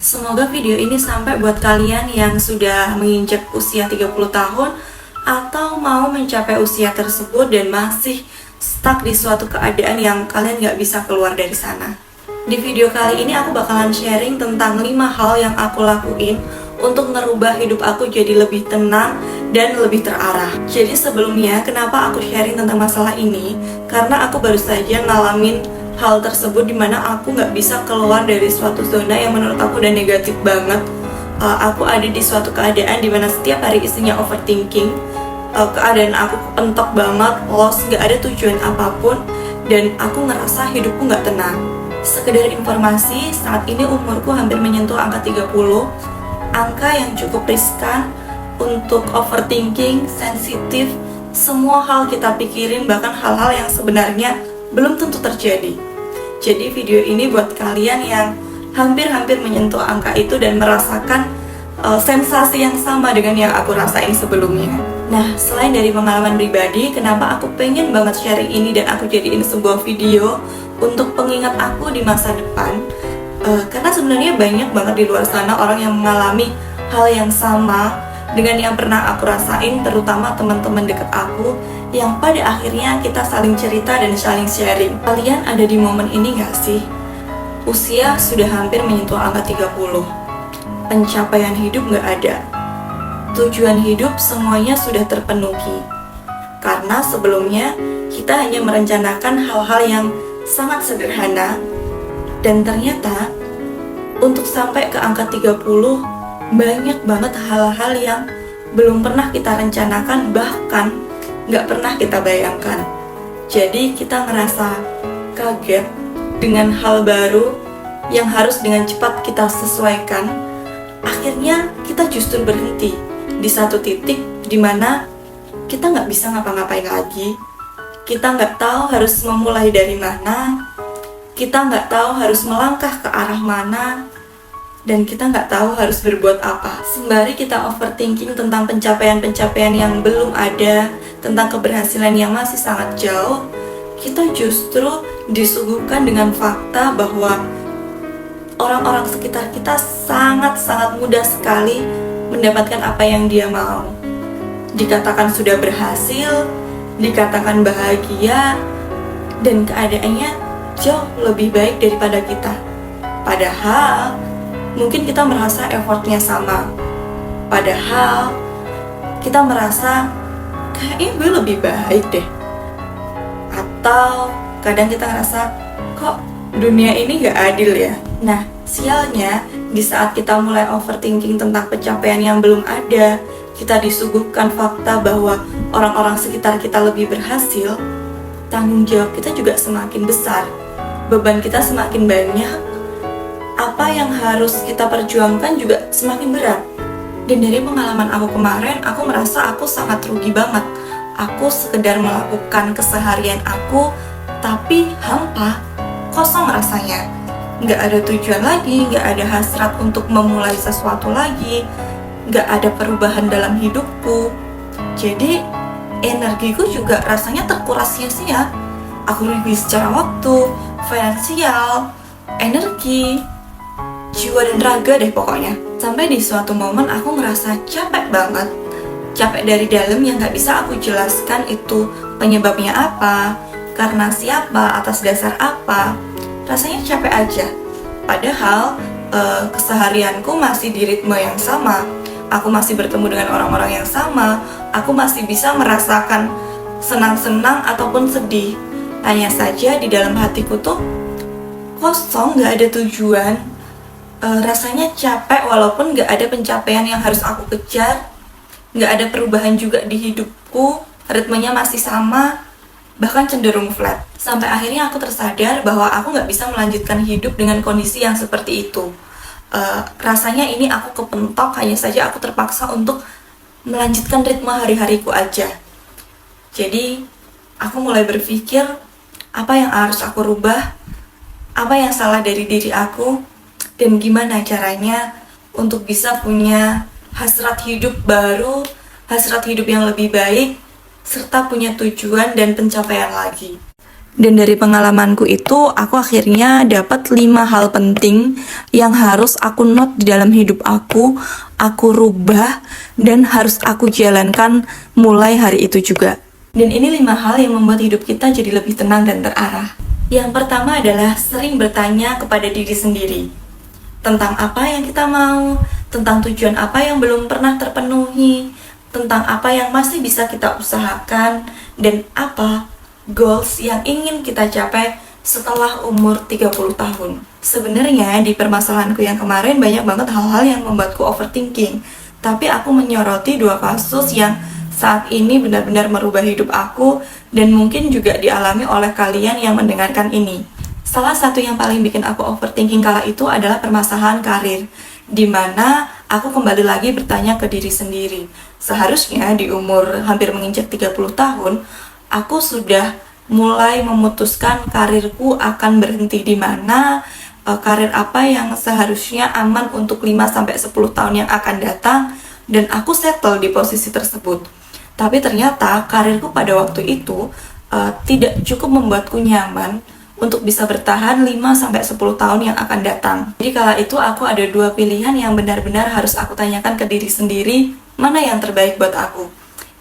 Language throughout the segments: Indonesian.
Semoga video ini sampai buat kalian yang sudah menginjak usia 30 tahun atau mau mencapai usia tersebut dan masih stuck di suatu keadaan yang kalian gak bisa keluar dari sana. Di video kali ini aku bakalan sharing tentang 5 hal yang aku lakuin untuk ngerubah hidup aku jadi lebih tenang dan lebih terarah. Jadi sebelumnya kenapa aku sharing tentang masalah ini? Karena aku baru saja ngalamin hal tersebut dimana aku nggak bisa keluar dari suatu zona yang menurut aku udah negatif banget. Aku ada di suatu keadaan dimana setiap hari isinya overthinking. Keadaan aku kepentok banget, lost, nggak ada tujuan apapun, dan aku ngerasa hidupku nggak tenang. Sekedar informasi, saat ini umurku hampir menyentuh angka 30, angka yang cukup riskan untuk overthinking, sensitif, semua hal kita pikirin, bahkan hal-hal yang sebenarnya belum tentu terjadi. Jadi video ini buat kalian yang hampir-hampir menyentuh angka itu dan merasakan sensasi yang sama dengan yang aku rasain sebelumnya. Nah, selain dari pengalaman pribadi, kenapa aku pengen banget sharing ini dan aku jadiin sebuah video untuk pengingat aku di masa depan? Karena sebenarnya banyak banget di luar sana orang yang mengalami hal yang sama dengan yang pernah aku rasain, terutama teman-teman dekat aku yang pada akhirnya kita saling cerita dan saling sharing. Kalian ada di momen ini gak sih? Usia sudah hampir menyentuh angka 30, pencapaian hidup gak ada, tujuan hidup semuanya sudah terpenuhi. Karena sebelumnya kita hanya merencanakan hal-hal yang sangat sederhana, dan ternyata untuk sampai ke angka 30 banyak banget hal-hal yang belum pernah kita rencanakan, bahkan gak pernah kita bayangkan. Jadi kita ngerasa kaget dengan hal baru yang harus dengan cepat kita sesuaikan. Akhirnya kita justru berhenti di satu titik dimana kita gak bisa ngapa-ngapain lagi. Kita gak tahu harus memulai dari mana, kita gak tahu harus melangkah ke arah mana, dan kita nggak tahu harus berbuat apa. Sembari kita overthinking tentang pencapaian-pencapaian yang belum ada, tentang keberhasilan yang masih sangat jauh, kita justru disuguhkan dengan fakta bahwa orang-orang sekitar kita sangat-sangat mudah sekali mendapatkan apa yang dia mau. Dikatakan sudah berhasil, dikatakan bahagia, dan keadaannya jauh lebih baik daripada kita. Padahal mungkin kita merasa effortnya sama, padahal kita merasa kayaknya gue lebih baik deh. Atau kadang kita ngerasa kok dunia ini gak adil ya. Nah, sialnya di saat kita mulai overthinking tentang pencapaian yang belum ada, kita disuguhkan fakta bahwa orang-orang sekitar kita lebih berhasil, tanggung jawab kita juga semakin besar, beban kita semakin banyak, apa yang harus kita perjuangkan juga semakin berat. Dan dari pengalaman aku kemarin, aku merasa aku sangat rugi banget. Aku sekedar melakukan keseharian aku, tapi hampa, kosong rasanya. Gak ada tujuan lagi, gak ada hasrat untuk memulai sesuatu lagi, gak ada perubahan dalam hidupku. Jadi energiku juga rasanya terkuras sia-sia. Aku rugi secara waktu, finansial, energi, jiwa dan raga deh pokoknya. Sampai di suatu momen aku ngerasa capek banget. Capek dari dalam yang gak bisa aku jelaskan itu penyebabnya apa, karena siapa, atas dasar apa. Rasanya capek aja. Padahal keseharianku masih di ritme yang sama. Aku masih bertemu dengan orang-orang yang sama. Aku masih bisa merasakan senang-senang ataupun sedih. Hanya saja di dalam hatiku tuh kosong, gak ada tujuan. Rasanya capek walaupun gak ada pencapaian yang harus aku kejar, gak ada perubahan juga di hidupku, ritmenya masih sama, bahkan cenderung flat. Sampai akhirnya aku tersadar bahwa aku gak bisa melanjutkan hidup dengan kondisi yang seperti itu. Rasanya ini aku kepentok, hanya saja aku terpaksa untuk melanjutkan ritme hari-hariku aja. Jadi aku mulai berpikir apa yang harus aku rubah, apa yang salah dari diri aku, dan gimana caranya untuk bisa punya hasrat hidup baru, hasrat hidup yang lebih baik, serta punya tujuan dan pencapaian lagi. Dan dari pengalamanku itu, aku akhirnya dapat 5 hal penting yang harus aku note di dalam hidup aku rubah, dan harus aku jalankan mulai hari itu juga. Dan ini 5 hal yang membuat hidup kita jadi lebih tenang dan terarah. Yang pertama adalah sering bertanya kepada diri sendiri tentang apa yang kita mau, tentang tujuan apa yang belum pernah terpenuhi, tentang apa yang masih bisa kita usahakan, dan apa goals yang ingin kita capai setelah umur 30 tahun. Sebenarnya di permasalahanku yang kemarin banyak banget hal-hal yang membuatku overthinking. Tapi aku menyoroti 2 kasus yang saat ini benar-benar merubah hidup aku dan mungkin juga dialami oleh kalian yang mendengarkan ini. Salah satu yang paling bikin aku overthinking kala itu adalah permasalahan karir, di mana aku kembali lagi bertanya ke diri sendiri. Seharusnya di umur hampir menginjak 30 tahun, aku sudah mulai memutuskan karirku akan berhenti di mana, karir apa yang seharusnya aman untuk 5-10 tahun yang akan datang, dan aku settle di posisi tersebut. Tapi ternyata karirku pada waktu itu tidak cukup membuatku nyaman untuk bisa bertahan 5-10 tahun yang akan datang. Jadi kala itu aku ada 2 pilihan yang benar-benar harus aku tanyakan ke diri sendiri, mana yang terbaik buat aku.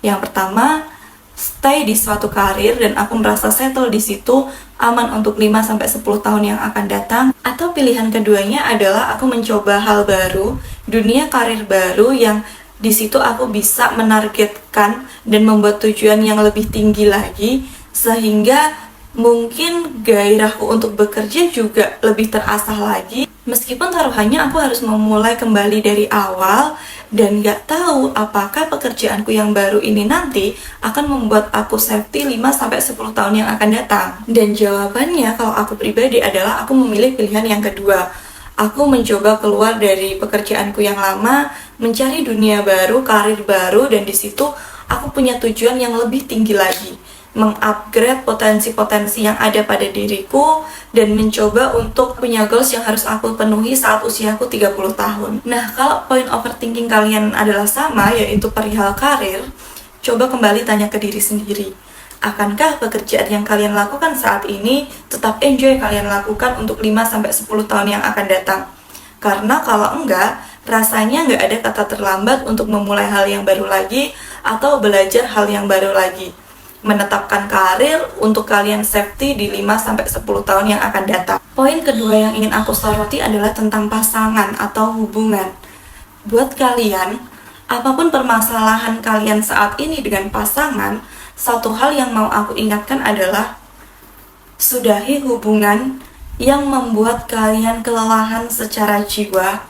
Yang pertama, stay di suatu karir dan aku merasa settle di situ, aman untuk 5-10 tahun yang akan datang. Atau pilihan keduanya adalah aku mencoba hal baru, dunia karir baru yang di situ aku bisa menargetkan dan membuat tujuan yang lebih tinggi lagi, sehingga mungkin gairahku untuk bekerja juga lebih terasah lagi. Meskipun taruhannya aku harus memulai kembali dari awal dan gak tahu apakah pekerjaanku yang baru ini nanti akan membuat aku safety 5-10 tahun yang akan datang. Dan jawabannya kalau aku pribadi adalah aku memilih pilihan yang kedua. Aku mencoba keluar dari pekerjaanku yang lama, mencari dunia baru, karir baru, dan di situ aku punya tujuan yang lebih tinggi lagi, mengupgrade potensi-potensi yang ada pada diriku dan mencoba untuk punya goals yang harus aku penuhi saat usiaku 30 tahun. Nah, kalau point overthinking kalian adalah sama, yaitu perihal karir, coba kembali tanya ke diri sendiri. Akankah pekerjaan yang kalian lakukan saat ini tetap enjoy kalian lakukan untuk 5-10 tahun yang akan datang? Karena kalau enggak, rasanya nggak ada kata terlambat untuk memulai hal yang baru lagi atau belajar hal yang baru lagi. Menetapkan karir untuk kalian safety di 5-10 tahun yang akan datang. Poin kedua yang ingin aku soroti adalah tentang pasangan atau hubungan. Buat kalian, apapun permasalahan kalian saat ini dengan pasangan, satu hal yang mau aku ingatkan adalah sudahi hubungan yang membuat kalian kelelahan secara jiwa,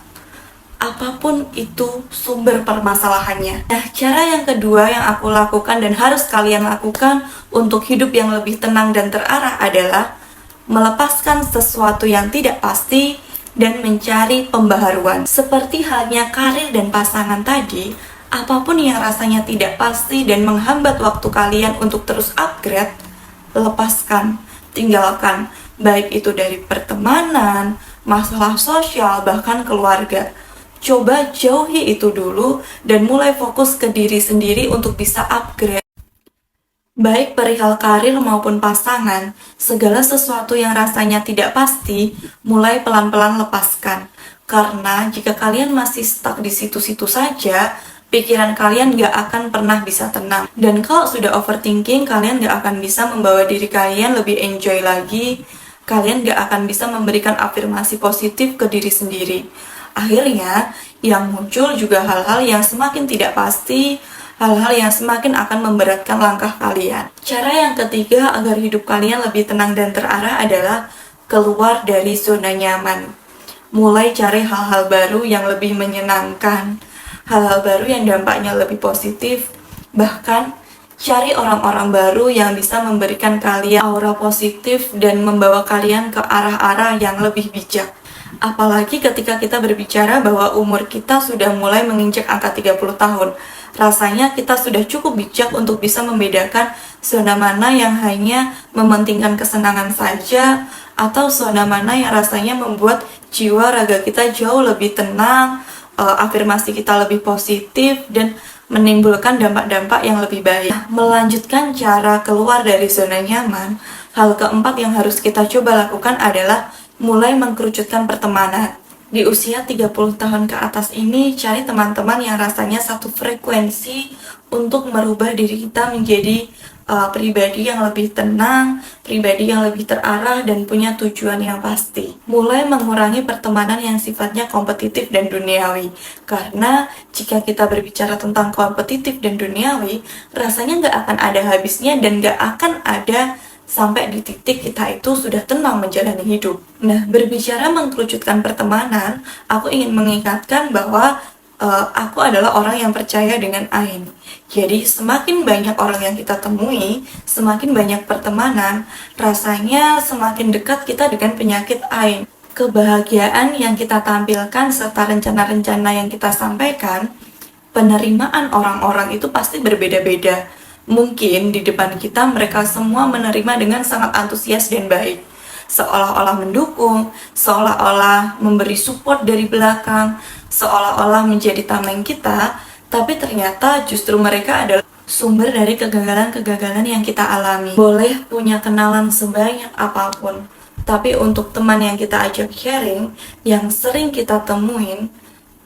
apapun itu sumber permasalahannya. Nah, cara yang kedua yang aku lakukan dan harus kalian lakukan untuk hidup yang lebih tenang dan terarah adalah melepaskan sesuatu yang tidak pasti dan mencari pembaharuan. Seperti halnya karir dan pasangan tadi, apapun yang rasanya tidak pasti dan menghambat waktu kalian untuk terus upgrade, lepaskan, tinggalkan. Baik itu dari pertemanan, masalah sosial, bahkan keluarga. Coba jauhi itu dulu dan mulai fokus ke diri sendiri untuk bisa upgrade. Baik perihal karir maupun pasangan, segala sesuatu yang rasanya tidak pasti, mulai pelan-pelan lepaskan. Karena jika kalian masih stuck di situ-situ saja, pikiran kalian gak akan pernah bisa tenang. Dan kalau sudah overthinking, kalian gak akan bisa membawa diri kalian lebih enjoy lagi. Kalian gak akan bisa memberikan afirmasi positif ke diri sendiri. Akhirnya, yang muncul juga hal-hal yang semakin tidak pasti, hal-hal yang semakin akan memberatkan langkah kalian. Cara yang ketiga agar hidup kalian lebih tenang dan terarah adalah keluar dari zona nyaman. Mulai cari hal-hal baru yang lebih menyenangkan, hal-hal baru yang dampaknya lebih positif, bahkan cari orang-orang baru yang bisa memberikan kalian aura positif dan membawa kalian ke arah-arah yang lebih bijak. Apalagi ketika kita berbicara bahwa umur kita sudah mulai menginjak angka 30 tahun. Rasanya kita sudah cukup bijak untuk bisa membedakan zona mana yang hanya mementingkan kesenangan saja, atau zona mana yang rasanya membuat jiwa raga kita jauh lebih tenang, afirmasi kita lebih positif, dan menimbulkan dampak-dampak yang lebih baik. Melanjutkan cara keluar dari zona nyaman, Hal keempat yang harus kita coba lakukan adalah mulai mengkerucutkan pertemanan. Di usia 30 tahun ke atas ini, cari teman-teman yang rasanya satu frekuensi untuk merubah diri kita menjadi pribadi yang lebih tenang, pribadi yang lebih terarah, dan punya tujuan yang pasti. Mulai mengurangi pertemanan yang sifatnya kompetitif dan duniawi. Karena jika kita berbicara tentang kompetitif dan duniawi, rasanya nggak akan ada habisnya dan nggak akan ada sampai di titik kita itu sudah tenang menjalani hidup. Nah, berbicara mengkerucutkan pertemanan, aku ingin mengingatkan bahwa aku adalah orang yang percaya dengan ain. Jadi, semakin banyak orang yang kita temui, semakin banyak pertemanan, rasanya semakin dekat kita dengan penyakit ain. Kebahagiaan yang kita tampilkan serta rencana-rencana yang kita sampaikan, penerimaan orang-orang itu pasti berbeda-beda. Mungkin di depan kita mereka semua menerima dengan sangat antusias dan baik. Seolah-olah mendukung, seolah-olah memberi support dari belakang, seolah-olah menjadi tameng kita, tapi ternyata justru mereka adalah sumber dari kegagalan-kegagalan yang kita alami. Boleh punya kenalan sebanyak apapun, tapi untuk teman yang kita ajak sharing, yang sering kita temuin,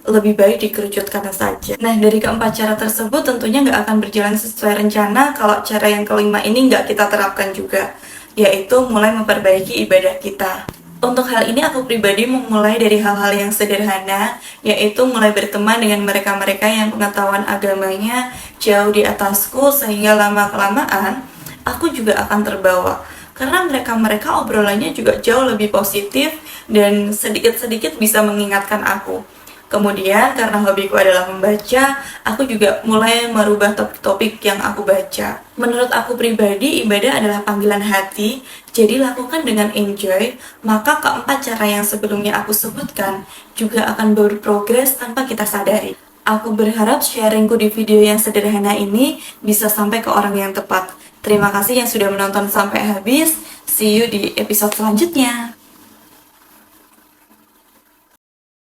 lebih baik dikerucutkan saja. Nah, dari keempat cara tersebut tentunya nggak akan berjalan sesuai rencana kalau cara yang kelima ini nggak kita terapkan juga, yaitu mulai memperbaiki ibadah kita. Untuk hal ini aku pribadi memulai dari hal-hal yang sederhana, yaitu mulai berteman dengan mereka-mereka yang pengetahuan agamanya jauh di atasku, sehingga lama-kelamaan aku juga akan terbawa. Karena mereka-mereka obrolannya juga jauh lebih positif dan sedikit-sedikit bisa mengingatkan aku. Kemudian karena hobiku adalah membaca, aku juga mulai merubah topik-topik yang aku baca. Menurut aku pribadi, ibadah adalah panggilan hati, jadi lakukan dengan enjoy, maka keempat cara yang sebelumnya aku sebutkan juga akan berprogres tanpa kita sadari. Aku berharap sharingku di video yang sederhana ini bisa sampai ke orang yang tepat. Terima kasih yang sudah menonton sampai habis. See you di episode selanjutnya.